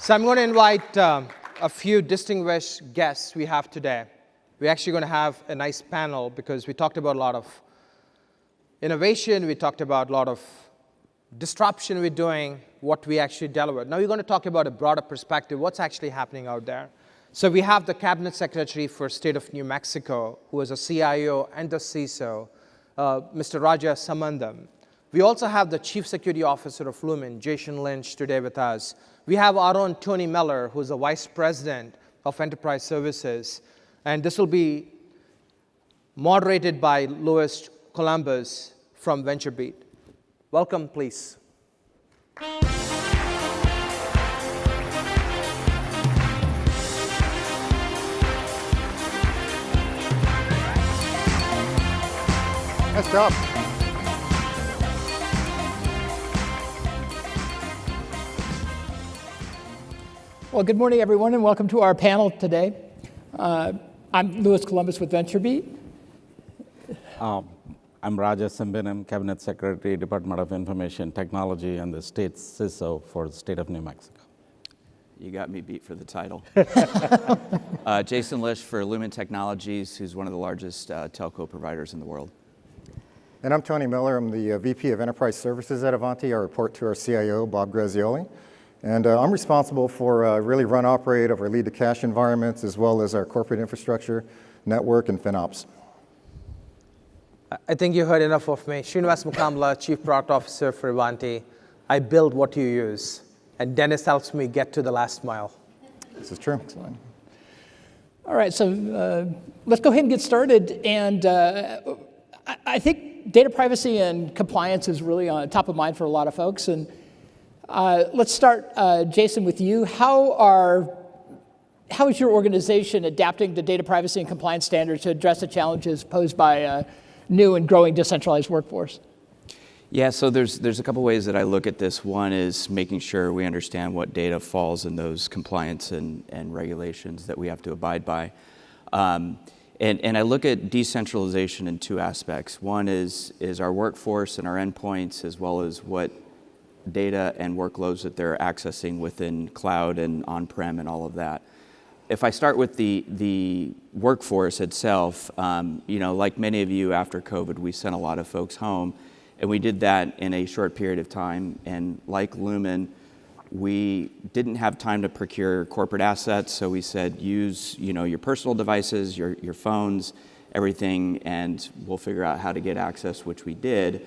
So I'm going to invite a few distinguished guests we have today. We're actually going to have a nice panel because we talked about a lot of innovation, we talked about a lot of disruption we're doing, what we actually deliver. Now we're going to talk about a broader perspective, what's actually happening out there. So we have the Cabinet Secretary for State of New Mexico, who is a CIO and a CISO, Mr. Raja Samandam. We also have the Chief Security Officer of Lumen, Jason Lynch, today with us. We have our own Tony Miller, who's the Vice President of Enterprise Services. And this will be moderated by Louis Columbus from VentureBeat. Welcome, please. Nice job. Well, good morning, everyone, and welcome to our panel today. I'm Louis Columbus with VentureBeat. I'm Raja Samandam, Cabinet Secretary, Department of Information Technology, and the state CISO for the state of New Mexico. You got me beat for the title. Jason Lish for Lumen Technologies, who's one of the largest telco providers in the world. And I'm Tony Miller. I'm the VP of Enterprise Services at Ivanti. I report to our CIO, Bob Grazioli. And I'm responsible for really run, operate of our lead-to-cache environments, as well as our corporate infrastructure, network, and FinOps. I think you heard enough of me. Srinivas Mukkamala, Chief Product Officer for Ivanti. I build what you use, and Dennis helps me get to the last mile. This is true. Excellent. All right, so let's go ahead and get started. And I think data privacy and compliance is really on top of mind for a lot of folks. And let's start, Jason, with you. How is your organization adapting to data privacy and compliance standards to address the challenges posed by a new and growing decentralized workforce? Yeah, so there's a couple ways that I look at this. One is making sure we understand what data falls in those compliance and regulations that we have to abide by. And I look at decentralization in two aspects. One is our workforce and our endpoints, as well as what data and workloads that they're accessing within cloud and on-prem and all of that. If I start with the workforce itself, like many of you after COVID, we sent a lot of folks home, and we did that in a short period of time. And like Lumen, we didn't have time to procure corporate assets, so we said use your personal devices, your phones, everything, and we'll figure out how to get access, which we did.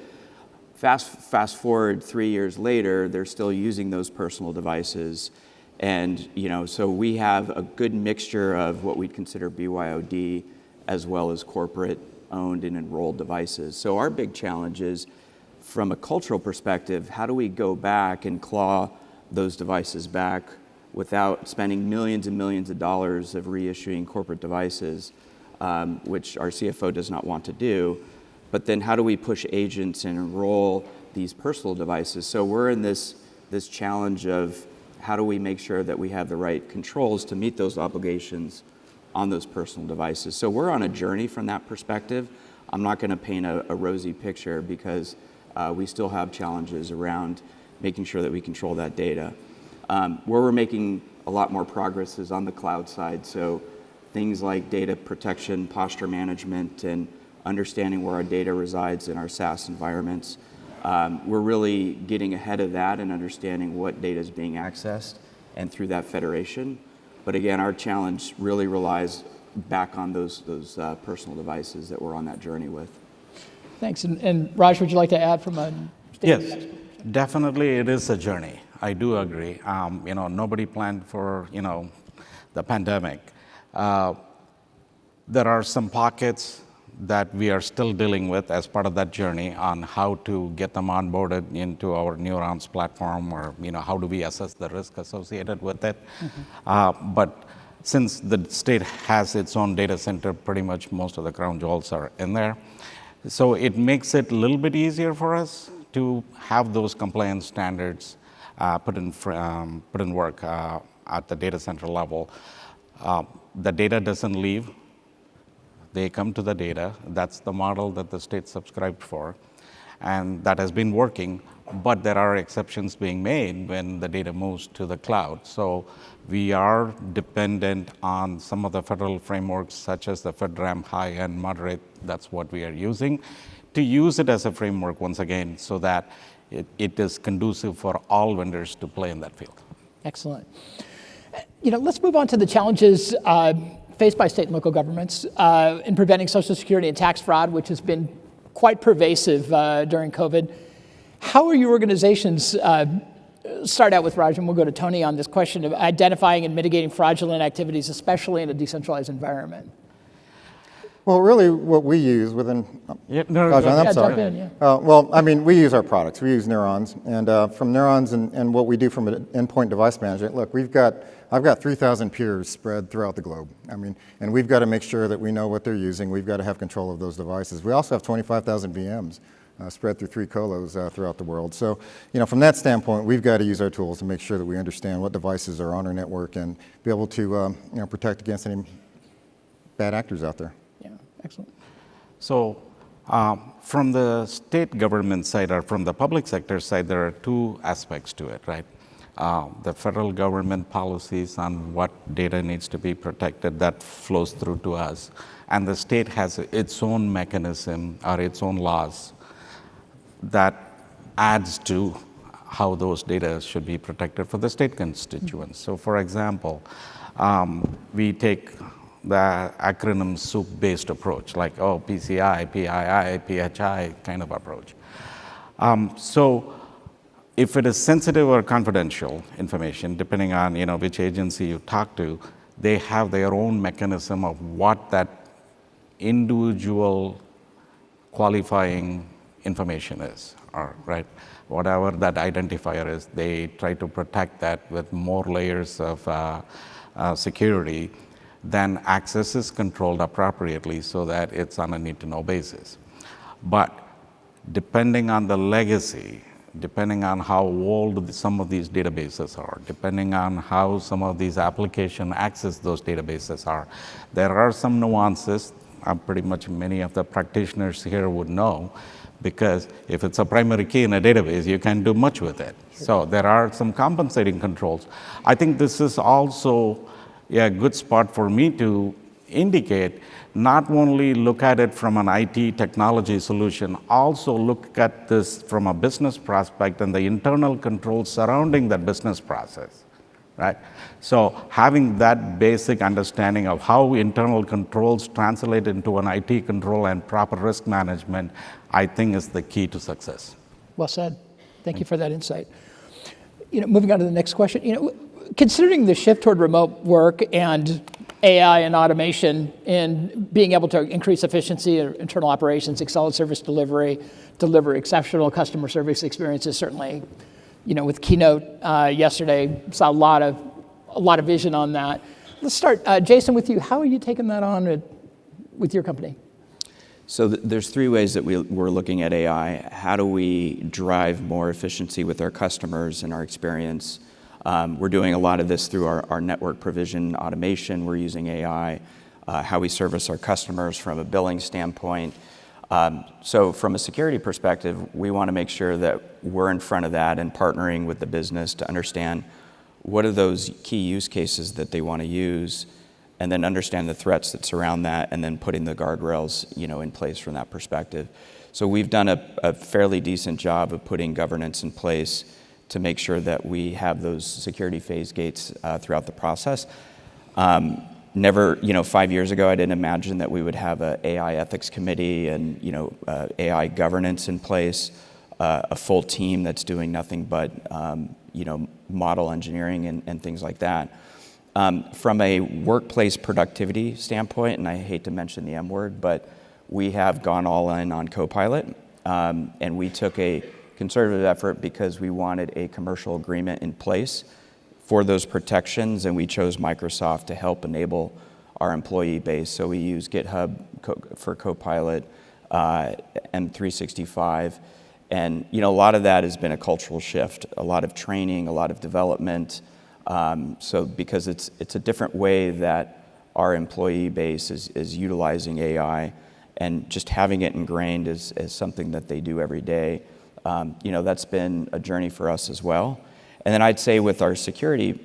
Fast forward 3 years later, they're still using those personal devices. And so we have a good mixture of what we'd consider BYOD as well as corporate owned and enrolled devices. So our big challenge is, from a cultural perspective, how do we go back and claw those devices back without spending millions and millions of dollars of reissuing corporate devices, which our CFO does not want to do. But then how do we push agents and enroll these personal devices? So we're in this challenge of how do we make sure that we have the right controls to meet those obligations on those personal devices. So we're on a journey from that perspective. I'm not going to paint a rosy picture because we still have challenges around making sure that we control that data. Where we're making a lot more progress is on the cloud side. So things like data protection, posture management, and understanding where our data resides in our SaaS environments. We're really getting ahead of that and understanding what data is being accessed and through that federation. But again, our challenge really relies back on those personal devices that we're on that journey with. Thanks. And Raj, would you like to add from a Yes, definitely it is a journey. I do agree. Nobody planned for, the pandemic. There are some pockets that we are still dealing with as part of that journey on how to get them onboarded into our Neurons platform, or how do we assess the risk associated with it. Mm-hmm. But since the state has its own data center, pretty much most of the crown jewels are in there. So it makes it a little bit easier for us to have those compliance standards put in work at the data center level. The data doesn't leave. They come to the data. That's the model that the state subscribed for, and that has been working. but there are exceptions being made when the data moves to the cloud. So we are dependent on some of the federal frameworks, such as the FedRAMP High and Moderate. That's what we are using, to use it as a framework once again, so that it is conducive for all vendors to play in that field. Excellent. Let's move on to the challenges faced by state and local governments in preventing Social Security and tax fraud, which has been quite pervasive during COVID. How are your organizations, start out with Raj, and we'll go to Tony on this question of identifying and mitigating fraudulent activities, especially in a decentralized environment? Well, really, what we use within... No, I'm sorry. Jump in, yeah. Well, I mean, we use our products. We use Neurons. And from Neurons and what we do from an endpoint device management, look, I've got 3,000 peers spread throughout the globe. I mean, and we've got to make sure that we know what they're using. We've got to have control of those devices. We also have 25,000 VMs spread through 3 colos throughout the world. So, from that standpoint, we've got to use our tools to make sure that we understand what devices are on our network and be able to, protect against any bad actors out there. Yeah, excellent. So from the state government side or from the public sector side, there are 2 aspects to it, right? The federal government policies on what data needs to be protected, that flows through to us. And the state has its own mechanism or its own laws that adds to how those data should be protected for the state constituents. So for example, we take the acronym soup-based approach, like PCI, PII, PHI kind of approach. So if it is sensitive or confidential information, depending on which agency you talk to, they have their own mechanism of what that individual qualifying information is, or right, whatever that identifier is. They try to protect that with more layers of security. Then access is controlled appropriately so that it's on a need-to-know basis. But depending on the legacy, depending on how old some of these databases are, depending on how some of these applications access those databases are, there are some nuances. Pretty much many of the practitioners here would know, because if it's a primary key in a database, you can't do much with it. Sure. So there are some compensating controls. I think this is also a good spot for me to indicate, not only look at it from an IT technology solution, also look at this from a business prospect and the internal controls surrounding that business process, right? So having that basic understanding of how internal controls translate into an IT control and proper risk management, I think is the key to success. Well said. Thank you for that insight. Moving on to the next question, considering the shift toward remote work and AI and automation and being able to increase efficiency in internal operations, excel at service delivery, deliver exceptional customer service experiences, certainly, with Keynote yesterday, saw a lot of vision on that. Let's start, Jason, with you. How are you taking that on with your company? So there's 3 ways that we're looking at AI. How do we drive more efficiency with our customers and our experience? We're doing a lot of this through our network provision automation. We're using AI, how we service our customers from a billing standpoint. So from a security perspective, we want to make sure that we're in front of that and partnering with the business to understand what are those key use cases that they want to use, and then understand the threats that surround that, and then putting the guardrails, in place from that perspective. So we've done a fairly decent job of putting governance in place to make sure that we have those security phase gates throughout the process. Never, 5 years ago, I didn't imagine that we would have an AI ethics committee and, AI governance in place, a full team that's doing nothing but, model engineering and things like that. From a workplace productivity standpoint, and I hate to mention the M word, but we have gone all in on Copilot, and we took a conservative effort because we wanted a commercial agreement in place for those protections, and we chose Microsoft to help enable our employee base. So we use GitHub for Copilot, M365, and a lot of that has been a cultural shift, a lot of training, a lot of development. So because it's a different way that our employee base is utilizing AI, and just having it ingrained as something that they do every day That's been a journey for us as well. And then I'd say with our security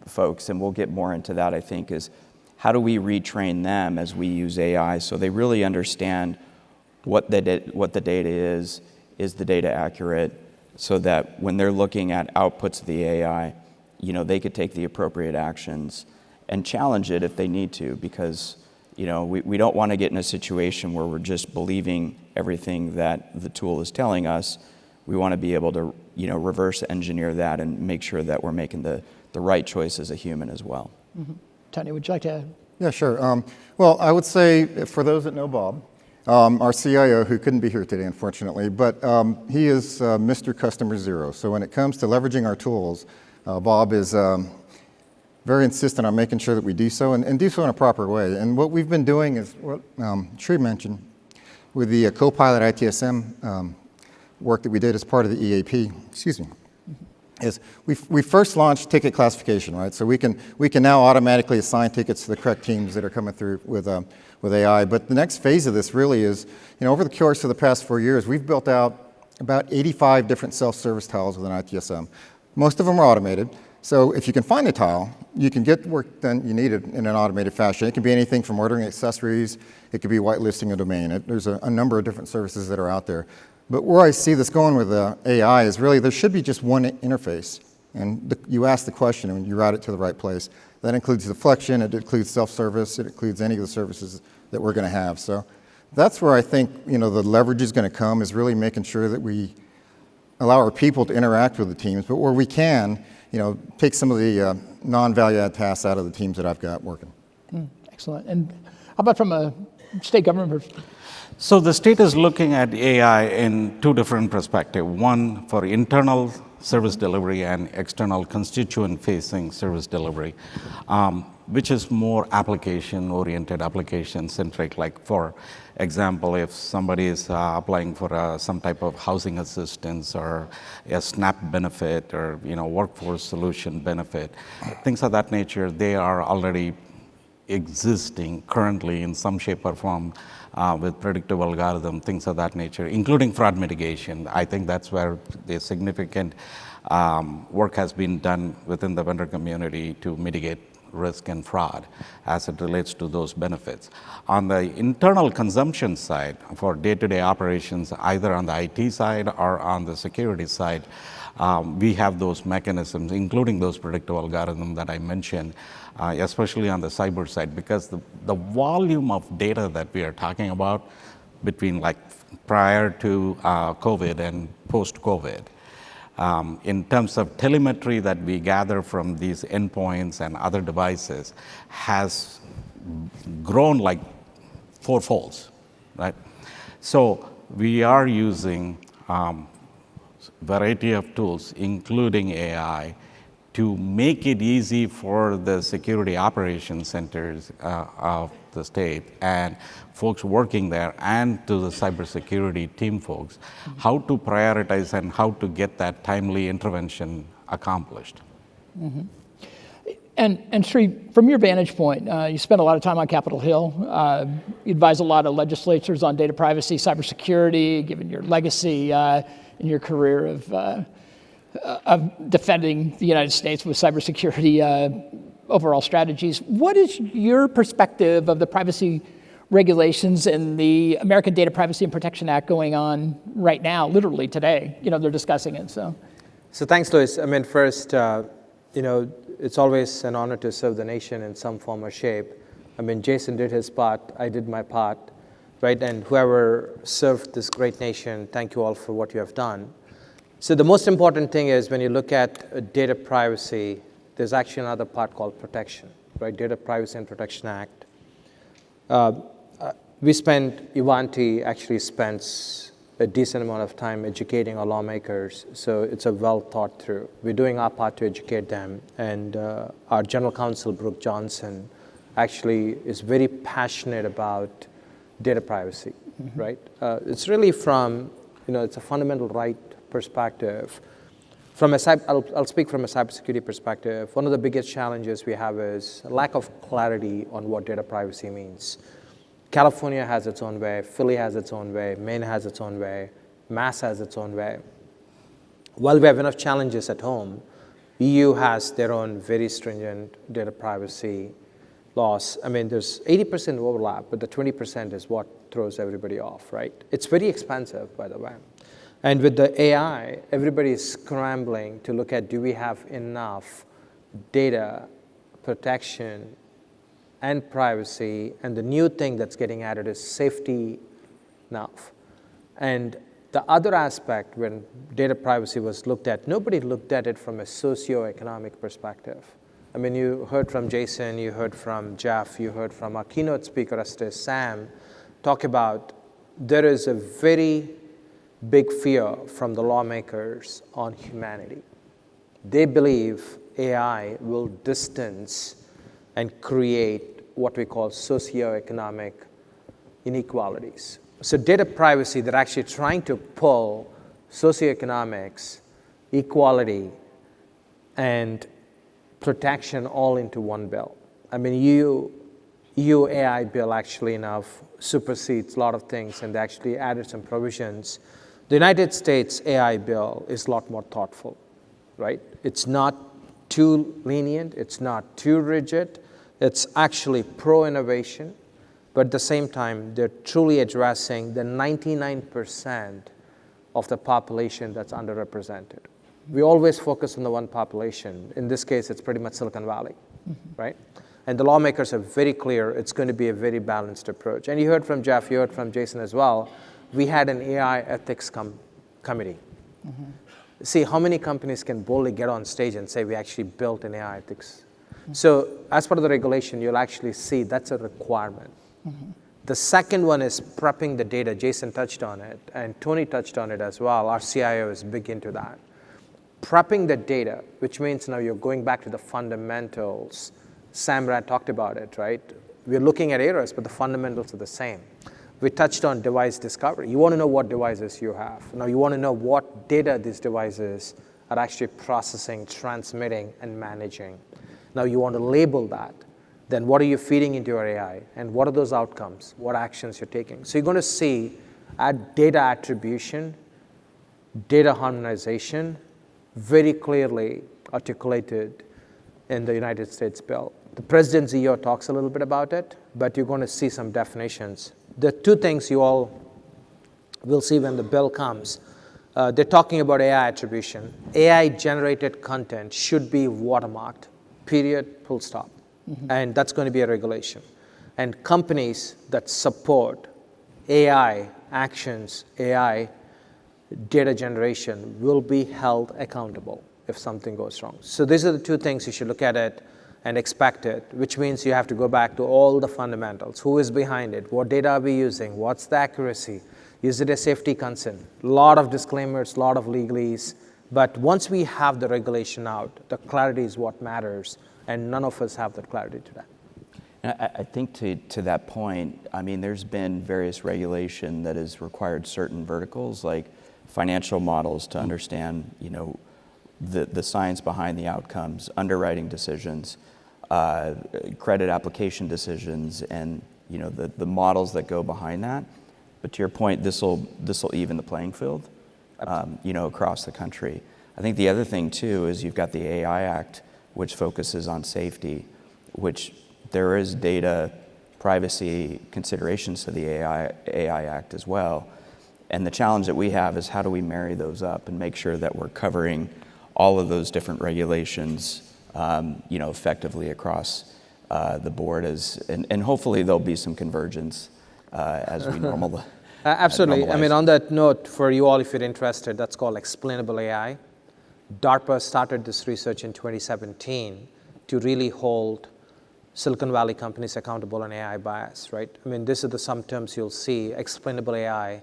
folks, and we'll get more into that, I think, is how do we retrain them as we use AI so they really understand what the data is the data accurate, so that when they're looking at outputs of the AI, they could take the appropriate actions and challenge it if they need to, because we don't want to get in a situation where we're just believing everything that the tool is telling us. We want to be able to reverse engineer that and make sure that we're making the right choice as a human as well. Mm-hmm. Tony, would you like to? Yeah, sure. Well, I would say, for those that know Bob, our CIO, who couldn't be here today, unfortunately, but he is Mr. Customer Zero. So when it comes to leveraging our tools, Bob is very insistent on making sure that we do so, and do so in a proper way. And what we've been doing is what Sri mentioned with the Copilot ITSM work that we did as part of the EAP, is we first launched ticket classification, right? So we can now automatically assign tickets to the correct teams that are coming through with AI. But the next phase of this really is, over the course of the past 4 years, we've built out about 85 different self-service tiles within ITSM. Most of them are automated. So if you can find a tile, you can get work done you need it in an automated fashion. It can be anything from ordering accessories. It could be whitelisting a domain. There's a number of different services that are out there. But where I see this going with AI is really there should be just one interface. And you ask the question and you route it to the right place. That includes deflection, it includes self-service, it includes any of the services that we're going to have. So that's where I think the leverage is going to come, is really making sure that we allow our people to interact with the teams, but where we can, take some of the non-value add tasks out of the teams that I've got working. Excellent. And how about from a state government perspective? So the state is looking at AI in two different perspectives. One for internal service delivery and external constituent-facing service delivery, which is more application-oriented, application-centric. Like, for example, if somebody is applying for some type of housing assistance or a SNAP benefit or workforce solution benefit, things of that nature, they are already existing currently in some shape or form with predictive algorithm, things of that nature, including fraud mitigation. I think that's where the significant work has been done within the vendor community to mitigate risk and fraud as it relates to those benefits. On the internal consumption side, for day-to-day operations, either on the IT side or on the security side, we have those mechanisms, including those predictive algorithms that I mentioned, especially on the cyber side, because the volume of data that we are talking about between prior to COVID and post-COVID, in terms of telemetry that we gather from these endpoints and other devices, has grown like fourfolds, right? So we are using variety of tools, including AI, to make it easy for the security operations centers of the state and folks working there, and to the cybersecurity team folks, how to prioritize and how to get that timely intervention accomplished. Mm-hmm. And Sri, from your vantage point, you spent a lot of time on Capitol Hill. You advise a lot of legislatures on data privacy, cybersecurity, given your legacy in your career of defending the United States with cybersecurity overall strategies. What is your perspective of the privacy regulations and the American Data Privacy and Protection Act going on right now, literally today? They're discussing it. So thanks, Louis. I mean, first, it's always an honor to serve the nation in some form or shape. I mean, Jason did his part, I did my part, right? And whoever served this great nation, thank you all for what you have done. So the most important thing is, when you look at data privacy, there's actually another part called protection, right? Data Privacy and Protection Act. Ivanti actually spends a decent amount of time educating our lawmakers, so it's a well thought through. We're doing our part to educate them, and our General Counsel, Brooke Johnson, actually is very passionate about data privacy, right? It's really from, it's a fundamental right perspective. I'll speak from a cybersecurity perspective. One of the biggest challenges we have is a lack of clarity on what data privacy means. California has its own way, Philly has its own way, Maine has its own way, Mass has its own way. While we have enough challenges at home, EU has their own very stringent data privacy laws. I mean, there's 80% overlap, but the 20% is what throws everybody off, right? It's very expensive, by the way. And with the AI, everybody is scrambling to look at, do we have enough data protection and privacy? And the new thing that's getting added is safety now. And the other aspect, when data privacy was looked at, nobody looked at it from a socioeconomic perspective. I mean, you heard from Jason, you heard from Jeff, you heard from our keynote speaker, Sam, talk about there is a very big fear from the lawmakers on humanity. They believe AI will distance and create what we call socioeconomic inequalities. So data privacy, they're actually trying to pull socioeconomics, equality, and protection all into one bill. I mean, EU AI bill actually now supersedes a lot of things, and they actually added some provisions. The United States AI bill is a lot more thoughtful, right? It's not too lenient, it's not too rigid, it's actually pro-innovation, but at the same time, they're truly addressing the 99% of the population that's underrepresented. We always focus on the one population. In this case, it's pretty much Silicon Valley, right? And the lawmakers are very clear it's going to be a very balanced approach. And you heard from Jeff, you heard from Jason as well. We had an AI ethics committee. See, how many companies can boldly get on stage and say we actually built an AI ethics? So as part of the regulation, you'll actually see that's a requirement. The second one is prepping the data. Jason touched on it, and Tony touched on it as well. Our CIO is big into that. Prepping the data, which means now you're going back to the fundamentals. Sam Rad talked about it, right? We're looking at errors, but the fundamentals are the same. We touched on device discovery. You want to know what devices you have. Now you want to know what data these devices are actually processing, transmitting, and managing. Now you want to label that. Then what are you feeding into your AI? And what are those outcomes? What actions you're taking? So you're going to see data attribution, data harmonization, very clearly articulated in the United States bill. The President's EO talks a little bit about it, but you're going to see some definitions. The two things you all will see when the bill comes, they're talking about AI attribution. AI-generated content should be watermarked, period, full stop. And that's going to be a regulation. And companies that support AI actions, AI data generation will be held accountable if something goes wrong. So these are the two things you should look at it and expect it, which means you have to go back to all the fundamentals. Who is behind it? What data are we using? What's the accuracy? Is it a safety concern? A lot of disclaimers, a lot of legalese. But once we have the regulation out, the clarity is what matters, and none of us have that clarity today. I think to that point, I mean, there's been various regulation that has required certain verticals, like financial models to understand, you know, the science behind the outcomes, underwriting decisions, credit application decisions, and you know the models that go behind that. But to your point, this will even the playing field, you know, across the country. I think the other thing too is you've got the AI Act, which focuses on safety, which there is data privacy considerations to the AI Act as well. And the challenge that we have is how do we marry those up and make sure that we're covering all of those different regulations, you know, effectively across the board, and hopefully there'll be some convergence as we normalize. Absolutely. I mean, on that note, for you all, if you're interested, that's called explainable AI. DARPA started this research in 2017 to really hold Silicon Valley companies accountable on AI bias, right? I mean, these are some terms you'll see: explainable AI,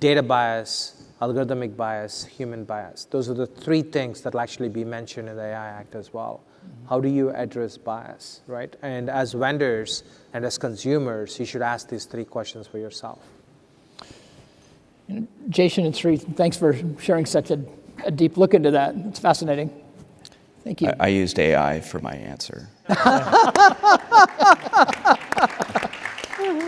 data bias, algorithmic bias, human bias. Those are the three things that will actually be mentioned in the AI Act as well. How do you address bias, right? And as vendors and as consumers, you should ask these three questions for yourself. Jason and Sri, thanks for sharing such a deep look into that. It's fascinating. Thank you. I used AI for my answer.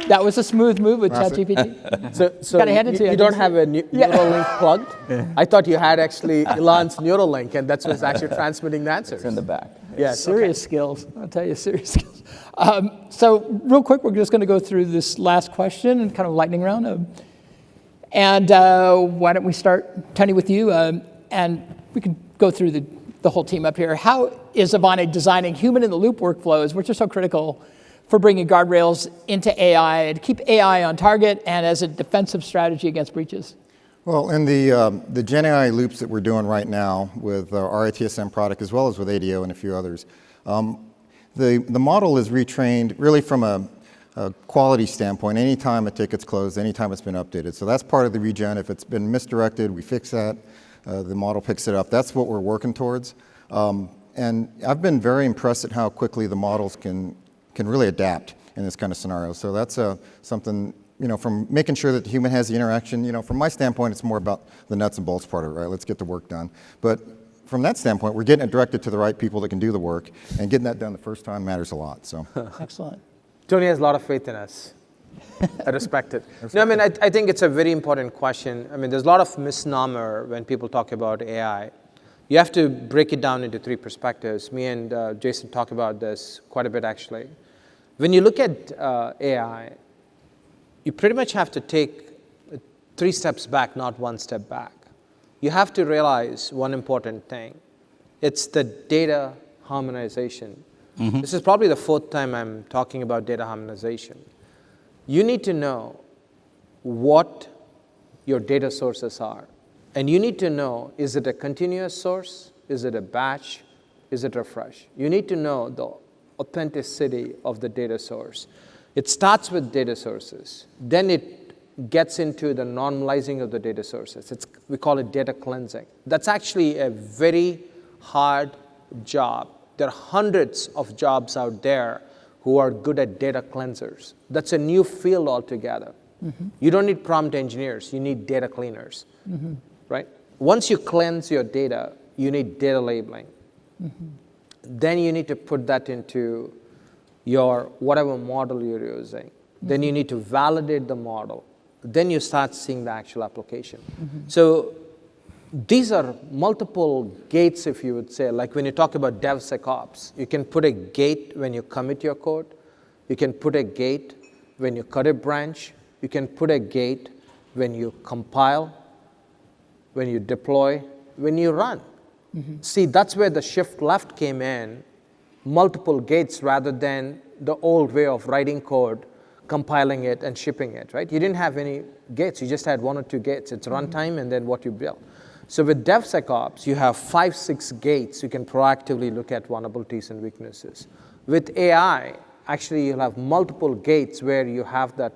That was a smooth move with That's it. ChatGPT. So Gotta hand it to you, I you don't guess. have a Neuralink plugged? I thought you had actually Elon's Neuralink, and that's what's actually transmitting the answers. It's in the back. Yes, Serious skills, I'll tell you, serious skills. So real quick, we're just going to go through this last question and kind of lightning round. And why don't we start, Tony, with you, and we can go through the whole team up here. How is Ivanti designing human-in-the-loop workflows, which are so critical for bringing guardrails into AI to keep AI on target and as a defensive strategy against breaches? Well, in the Gen AI loops that we're doing right now with our ITSM product, as well as with ADO and a few others, the model is retrained really from a quality standpoint. Anytime a ticket's closed, anytime it's been updated. So that's part of the regen. If it's been misdirected, we fix that. The model picks it up. That's what we're working towards. And I've been very impressed at how quickly the models can really adapt in this kind of scenario. So that's something, from making sure that the human has the interaction. From my standpoint, it's more about the nuts and bolts part of it, right? Let's get the work done. But from that standpoint, we're getting it directed to the right people that can do the work, and getting that done the first time matters a lot. So Excellent. Tony has a lot of faith in us. I respect it. No, I think it's a very important question. There's a lot of misnomer when people talk about AI. You have to break it down into three perspectives. Me and Jason talk about this quite a bit, actually. When you look at AI, you pretty much have to take 3 steps back, not 1 step back. You have to realize one important thing. It's the data harmonization. This is probably the 4th time I'm talking about data harmonization. You need to know what your data sources are. And you need to know, is it a continuous source? Is it a batch? Is it refresh? You need to know the authenticity of the data source. It starts with data sources. Then it gets into the normalizing of the data sources. We call it data cleansing. That's actually a very hard job. There are hundreds of jobs out there who are good at data cleansers. That's a new field altogether. You don't need prompt engineers. You need data cleaners, right? Once you cleanse your data, you need data labeling. Then you need to put that into your whatever model you're using. Then you need to validate the model. Then you start seeing the actual application. So these are multiple gates, if you would say. Like when you talk about DevSecOps, you can put a gate when you commit your code. You can put a gate when you cut a branch. You can put a gate when you compile, when you deploy, when you run. See, that's where the shift left came in, multiple gates rather than the old way of writing code, compiling it, and shipping it, right? You didn't have any gates. You just had 1 or 2 gates. It's runtime and then what you build. So with DevSecOps, you have 5, 6 gates. You can proactively look at vulnerabilities and weaknesses. With AI, actually, you'll have multiple gates where you have that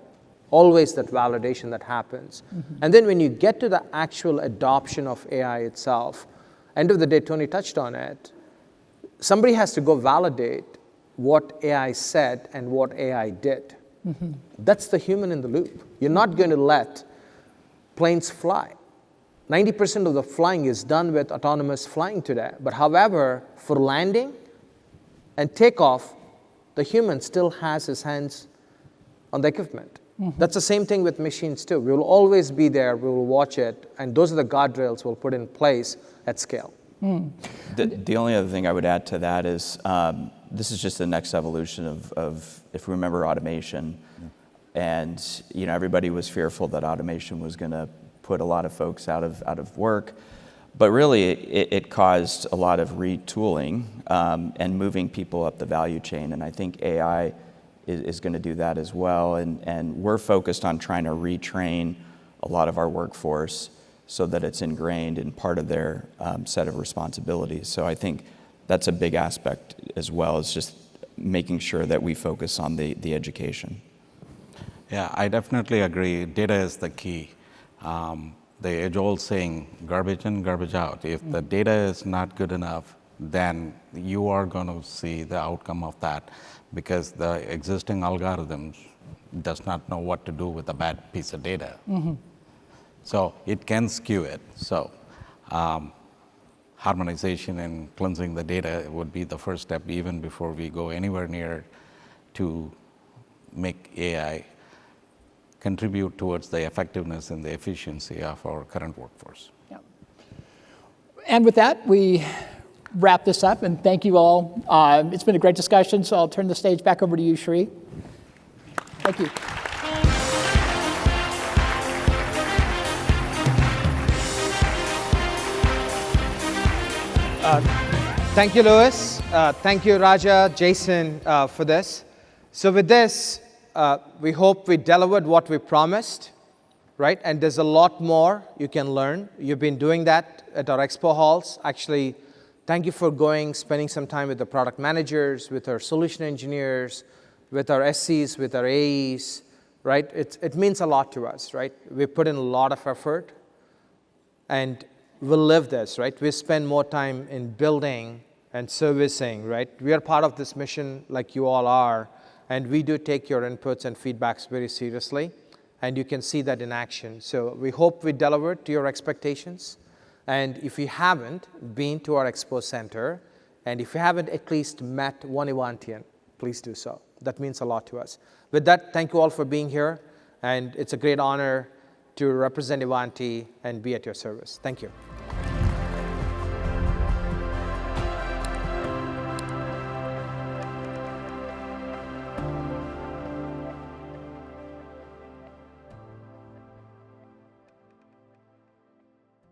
always that validation that happens. And then when you get to the actual adoption of AI itself, end of the day, Tony touched on it, somebody has to go validate what AI said and what AI did. That's the human in the loop. You're not going to let planes fly. 90% of the flying is done with autonomous flying today. But however, for landing and takeoff, the human still has his hands on the equipment. That's the same thing with machines too. We will always be there, we will watch it, and those are the guardrails we'll put in place at scale. The only other thing I would add to that is this is just the next evolution of if we remember automation, and everybody was fearful that automation was going to put a lot of folks out of work, but really it caused a lot of retooling and moving people up the value chain, and I think AI is going to do that as well, and we're focused on trying to retrain a lot of our workforce so that it's ingrained in part of their set of responsibilities. So I think that's a big aspect as well, is just making sure that we focus on the education. Yeah, I definitely agree. Data is the key. The age-old saying, garbage in, garbage out. If the data is not good enough, then you are going to see the outcome of that, because the existing algorithms does not know what to do with a bad piece of data. So it can skew it. So harmonization and cleansing the data would be the first step, even before we go anywhere near to make AI contribute towards the effectiveness and the efficiency of our current workforce. Yeah. And with that, we wrap this up, and thank you all. It's been a great discussion, so I'll turn the stage back over to you, Shri. Thank you. Thank you, Louis. Thank you, Raja, Jason, for this. So with this, we hope we delivered what we promised, right? And there's a lot more you can learn. You've been doing that at our expo halls. Actually, thank you for spending some time with the product managers, with our solution engineers, with our SCs, with our AEs, right? It means a lot to us, right? We put in a lot of effort, and we'll live this, right? We spend more time in building and servicing, right? We are part of this mission like you all are, and we do take your inputs and feedbacks very seriously, and you can see that in action. So we hope we delivered to your expectations, and if you haven't been to our Expo Center, and if you haven't at least met one Ivantian, please do so. That means a lot to us. With that, thank you all for being here, and it's a great honor to represent Ivanti and be at your service. Thank you.